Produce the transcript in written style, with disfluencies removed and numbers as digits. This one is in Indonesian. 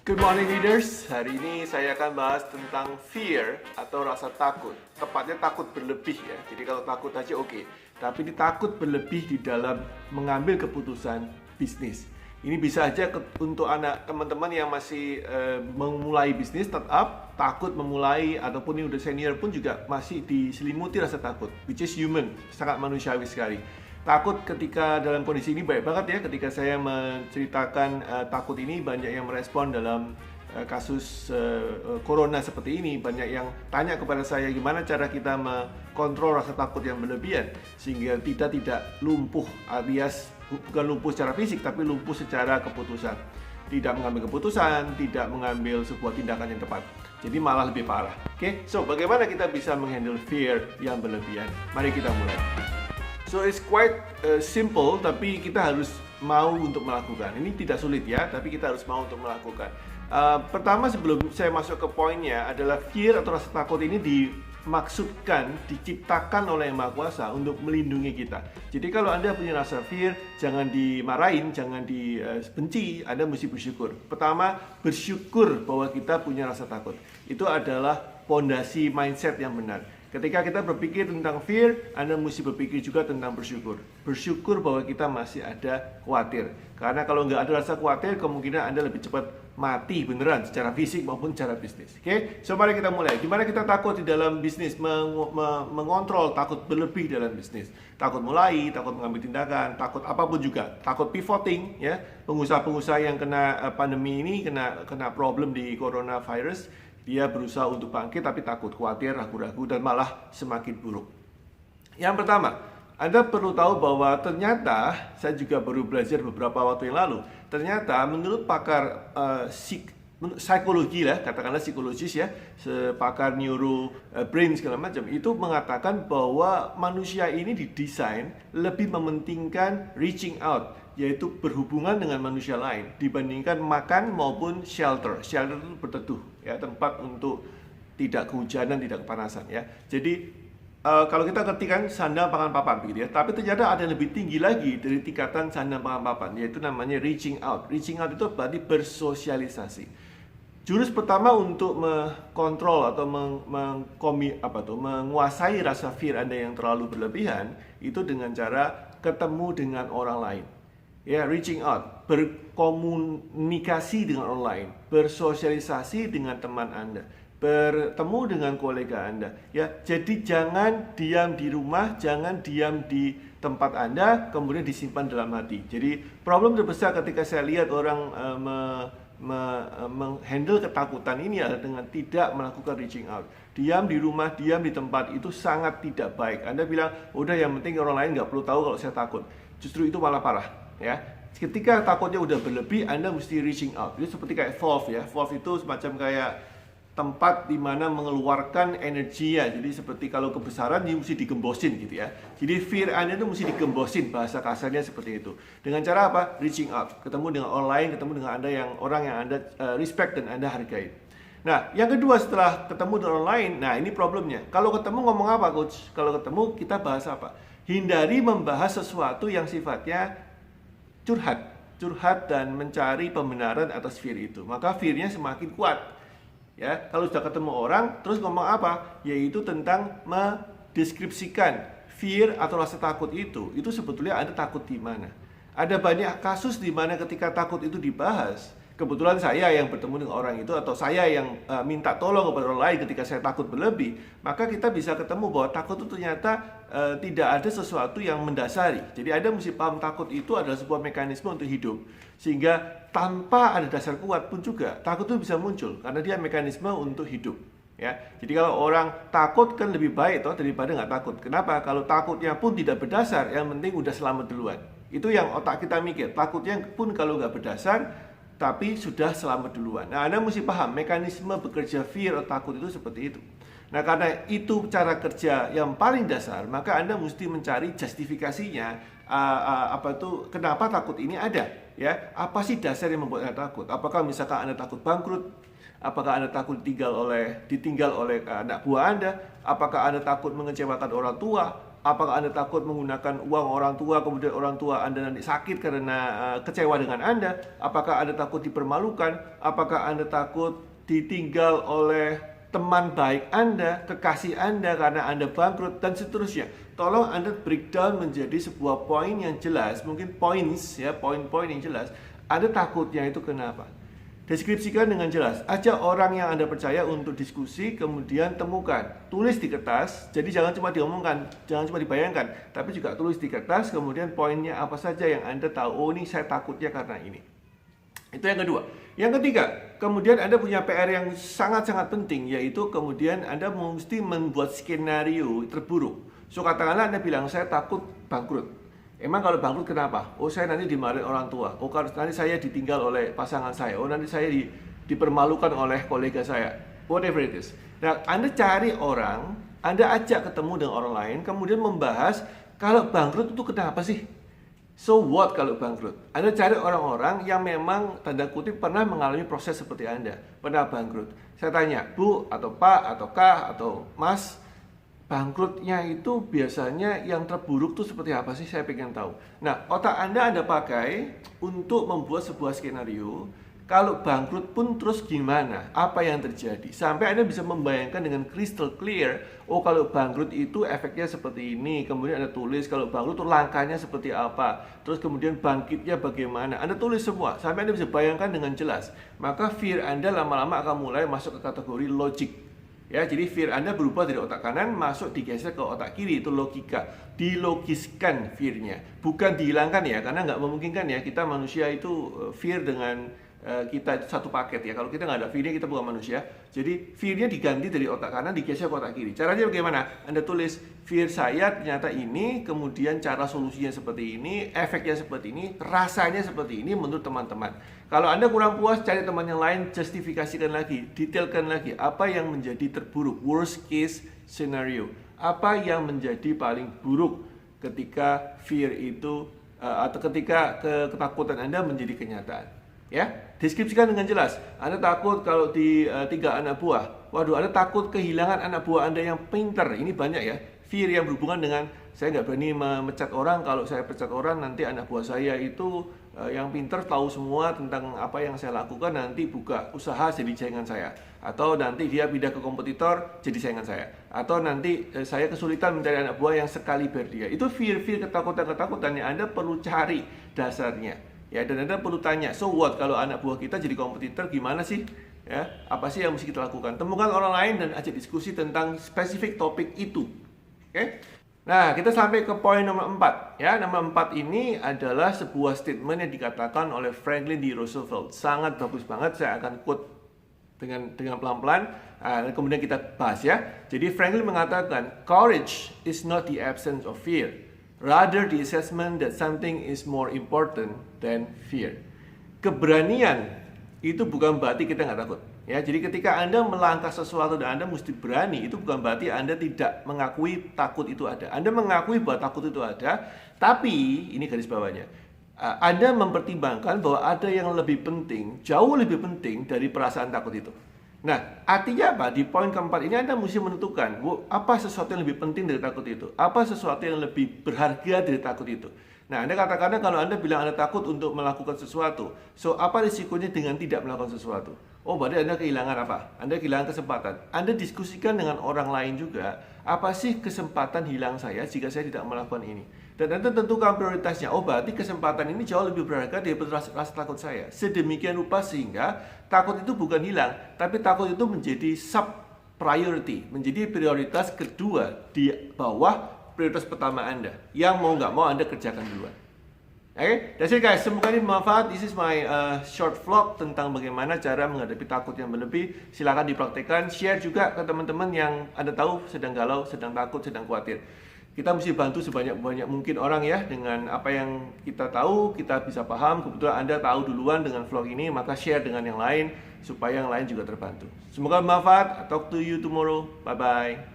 Good morning leaders, hari ini saya akan bahas tentang fear atau rasa takut. Tepatnya takut berlebih ya, jadi kalau takut aja oke. Tapi ini takut berlebih di dalam mengambil keputusan bisnis. Ini bisa aja untuk anak teman-teman yang masih memulai bisnis startup, takut memulai, ataupun yang udah senior pun juga masih diselimuti rasa takut, which is human, sangat manusiawi sekali. Takut ketika dalam kondisi ini baik banget ya, ketika saya menceritakan takut ini banyak yang merespon dalam kasus corona seperti ini. Banyak yang tanya kepada saya gimana cara kita mengontrol rasa takut yang berlebihan sehingga kita tidak lumpuh, alias bukan lumpuh secara fisik tapi lumpuh secara keputusan. Tidak mengambil keputusan, tidak mengambil sebuah tindakan yang tepat. Jadi malah lebih parah. Oke, so bagaimana kita bisa menghandle fear yang berlebihan? Mari kita mulai. So it's quite simple, tapi kita harus mau untuk melakukan. Ini tidak sulit ya, tapi kita harus mau untuk melakukan. Pertama sebelum saya masuk ke poinnya adalah fear atau rasa takut ini dimaksudkan, diciptakan oleh Yang Maha Kuasa untuk melindungi kita. Jadi kalau Anda punya rasa fear, jangan dimarahin, jangan dibenci, Anda mesti bersyukur. Pertama, bersyukur bahwa kita punya rasa takut. Itu adalah pondasi mindset yang benar. Ketika kita berpikir tentang fear, Anda mesti berpikir juga tentang bersyukur. Bersyukur bahwa kita masih ada khawatir. Karena kalau nggak ada rasa khawatir, kemungkinan Anda lebih cepat mati beneran secara fisik maupun secara bisnis. Oke, so mari kita mulai. Gimana kita takut di dalam bisnis, mengontrol takut berlebih dalam bisnis. Takut mulai, takut mengambil tindakan, takut apapun juga. Takut pivoting, ya. Pengusaha-pengusaha yang kena pandemi ini, kena problem di coronavirus, dia berusaha untuk bangkit tapi takut, khawatir, ragu-ragu, dan malah semakin buruk. Yang pertama, Anda perlu tahu bahwa ternyata, saya juga baru belajar beberapa waktu yang lalu, ternyata menurut pakar psikologi lah, katakanlah psikologis ya, pakar neuro, brain segala macam, itu mengatakan bahwa manusia ini didesain lebih mementingkan reaching out, yaitu berhubungan dengan manusia lain dibandingkan makan maupun shelter. Shelter itu berteduh ya, tempat untuk tidak kehujanan, tidak kepanasan ya. Jadi kalau kita ketikkan sandang pangan papan begitu ya, tapi ternyata ada yang lebih tinggi lagi dari tingkatan sandang pangan papan, yaitu namanya reaching out. Reaching out itu berarti bersosialisasi. Jurus pertama untuk mengontrol atau menguasai rasa fear Anda yang terlalu berlebihan itu dengan cara ketemu dengan orang lain. Ya, reaching out, berkomunikasi dengan orang lain, bersosialisasi dengan teman Anda, bertemu dengan kolega Anda. Ya, jadi jangan diam di rumah, jangan diam di tempat Anda, kemudian disimpan dalam hati. Jadi problem terbesar ketika saya lihat orang menghandle ketakutan ini adalah dengan tidak melakukan reaching out. Diam di rumah, diam di tempat itu sangat tidak baik. Anda bilang, udah yang penting orang lain nggak perlu tahu kalau saya takut. Justru itu malah parah. Ya, ketika takutnya udah berlebih, Anda mesti reaching out. Itu seperti kayak valve ya. Valve itu semacam kayak tempat di mana mengeluarkan energi ya. Jadi seperti kalau kebesaran dia mesti digembosin gitu ya. Jadi fear Anda itu mesti digembosin, bahasa kasarnya seperti itu. Dengan cara apa? Reaching out. Ketemu dengan orang lain, ketemu dengan orang yang Anda respect dan Anda hargai. Nah, yang kedua setelah ketemu dengan orang lain, nah ini problemnya. Kalau ketemu ngomong apa, coach? Kalau ketemu kita bahas apa? Hindari membahas sesuatu yang sifatnya curhat dan mencari pembenaran atas fear itu, maka fear-nya semakin kuat. Ya, kalau sudah ketemu orang, terus ngomong apa? Yaitu tentang mendeskripsikan fear atau rasa takut itu sebetulnya Anda takut di mana. Ada banyak kasus di mana ketika takut itu dibahas, kebetulan saya yang bertemu dengan orang itu atau saya yang minta tolong kepada orang lain ketika saya takut berlebih, maka kita bisa ketemu bahwa takut itu ternyata tidak ada sesuatu yang mendasari. Jadi Anda mesti paham takut itu adalah sebuah mekanisme untuk hidup. Sehingga tanpa ada dasar kuat pun juga takut itu bisa muncul karena dia mekanisme untuk hidup. Ya, jadi kalau orang takut kan lebih baik toh daripada nggak takut. Kenapa? Kalau takutnya pun tidak berdasar, yang penting udah selamat duluan. Itu yang otak kita mikir. Takutnya pun kalau nggak berdasar, tapi sudah selamat duluan. Nah, Anda mesti paham mekanisme bekerja fear atau takut itu seperti itu. Nah, karena itu cara kerja yang paling dasar, maka Anda mesti mencari justifikasinya. Kenapa takut ini ada? Ya, apa sih dasar yang membuat Anda takut? Apakah misalkan Anda takut bangkrut? Apakah Anda takut ditinggal oleh anak buah Anda? Apakah Anda takut mengecewakan orang tua? Apakah Anda takut menggunakan uang orang tua, kemudian orang tua Anda nanti sakit karena kecewa dengan Anda? Apakah Anda takut dipermalukan? Apakah Anda takut ditinggal oleh teman baik Anda, kekasih Anda karena Anda bangkrut, dan seterusnya? Tolong Anda breakdown menjadi sebuah poin yang jelas, mungkin points ya, poin-poin yang jelas. Anda takutnya itu kenapa? Deskripsikan dengan jelas. Ajak orang yang Anda percaya untuk diskusi, kemudian temukan. Tulis di kertas, jadi jangan cuma diomongkan, jangan cuma dibayangkan, tapi juga tulis di kertas, kemudian poinnya apa saja yang Anda tahu. Oh, ini saya takutnya karena ini. Itu yang kedua. Yang ketiga, kemudian Anda punya PR yang sangat-sangat penting, yaitu kemudian Anda mesti membuat skenario terburuk. So, katakanlah Anda bilang, saya takut bangkrut. Emang kalau bangkrut kenapa? Oh, saya nanti dimarahin orang tua. Oh, nanti saya ditinggal oleh pasangan saya. Oh, nanti saya dipermalukan oleh kolega saya. Whatever it is. Nah, Anda cari orang, Anda ajak ketemu dengan orang lain, kemudian membahas kalau bangkrut itu kenapa sih? So what kalau bangkrut? Anda cari orang-orang yang memang tanda kutip pernah mengalami proses seperti Anda, pernah bangkrut. Saya tanya, Bu atau Pak atau Kak atau Mas, bangkrutnya itu biasanya yang terburuk tuh seperti apa sih? Saya pengen tahu. Nah, otak Anda pakai untuk membuat sebuah skenario. Kalau bangkrut pun terus gimana? Apa yang terjadi? Sampai Anda bisa membayangkan dengan crystal clear. Oh, kalau bangkrut itu efeknya seperti ini. Kemudian Anda tulis kalau bangkrut itu langkahnya seperti apa. Terus kemudian bangkitnya bagaimana. Anda tulis semua. Sampai Anda bisa bayangkan dengan jelas. Maka fear Anda lama-lama akan mulai masuk ke kategori logic. Ya, jadi fear Anda berubah dari otak kanan masuk digeser ke otak kiri, itu logika. Dilogiskan fear-nya, bukan dihilangkan ya, karena nggak memungkinkan ya, kita manusia itu fear dengan kita satu paket ya. Kalau kita nggak ada fear-nya, kita bukan manusia. Jadi fear-nya diganti dari otak kanan digeser ke otak kiri. Caranya bagaimana? Anda tulis fear saya ternyata ini, kemudian cara solusinya seperti ini, efeknya seperti ini, rasanya seperti ini menurut teman-teman. Kalau Anda kurang puas, cari teman yang lain, justifikasikan lagi, detailkan lagi apa yang menjadi terburuk, worst case scenario. Apa yang menjadi paling buruk ketika fear itu atau ketika ketakutan Anda menjadi kenyataan. Ya, deskripsikan dengan jelas. Anda takut kalau ditinggal anak buah. Waduh, Anda takut kehilangan anak buah Anda yang pintar. Ini banyak ya. Fear yang berhubungan dengan saya nggak berani memecat orang. Kalau saya pecat orang, nanti anak buah saya itu yang pintar, tahu semua tentang apa yang saya lakukan, nanti buka usaha jadi saingan saya. Atau nanti dia pindah ke kompetitor jadi saingan saya. Atau nanti saya kesulitan mencari anak buah yang sekaliber dia. Itu fear-fear, ketakutan-ketakutan yang Anda perlu cari dasarnya. Ya, dan Anda perlu tanya, so what kalau anak buah kita jadi kompetitor, gimana sih? Ya, apa sih yang mesti kita lakukan? Temukan orang lain dan ajak diskusi tentang spesifik topik itu. Oke? Nah, kita sampai ke poin nomor 4. Ya, nomor 4 ini adalah sebuah statement yang dikatakan oleh Franklin D. Roosevelt. Sangat bagus banget, saya akan quote dengan pelan-pelan. Dan kemudian kita bahas ya. Jadi Franklin mengatakan, courage is not the absence of fear. Rather the assessment that something is more important than fear. Keberanian itu bukan berarti kita nggak takut. Ya, jadi ketika Anda melangkah sesuatu dan Anda mesti berani, itu bukan berarti Anda tidak mengakui takut itu ada. Anda mengakui bahwa takut itu ada, tapi ini garis bawahnya. Anda mempertimbangkan bahwa ada yang lebih penting, jauh lebih penting dari perasaan takut itu. Nah, artinya apa? Di poin keempat ini Anda mesti menentukan apa sesuatu yang lebih penting dari takut itu, apa sesuatu yang lebih berharga dari takut itu. Nah, Anda katakan kalau Anda bilang Anda takut untuk melakukan sesuatu, so apa risikonya dengan tidak melakukan sesuatu? Oh, berarti Anda kehilangan apa? Anda kehilangan kesempatan. Anda diskusikan dengan orang lain juga, apa sih kesempatan hilang saya jika saya tidak melakukan ini? Dan Anda tentukan prioritasnya. Oh, berarti kesempatan ini jauh lebih berharga daripada rasa takut saya. Sedemikian rupa sehingga takut itu bukan hilang, tapi takut itu menjadi sub priority, menjadi prioritas kedua di bawah prioritas pertama Anda, yang mau nggak mau Anda kerjakan duluan. Oke, that's it guys. Semoga ini bermanfaat. This is my short vlog tentang bagaimana cara menghadapi takut yang berlebih. Silakan dipraktekkan, share juga ke teman-teman yang Anda tahu sedang galau, sedang takut, sedang khawatir. Kita mesti bantu sebanyak-banyak mungkin orang ya, dengan apa yang kita tahu, kita bisa paham. Kebetulan Anda tahu duluan dengan vlog ini, maka share dengan yang lain supaya yang lain juga terbantu. Semoga bermanfaat. Talk to you tomorrow. Bye-bye.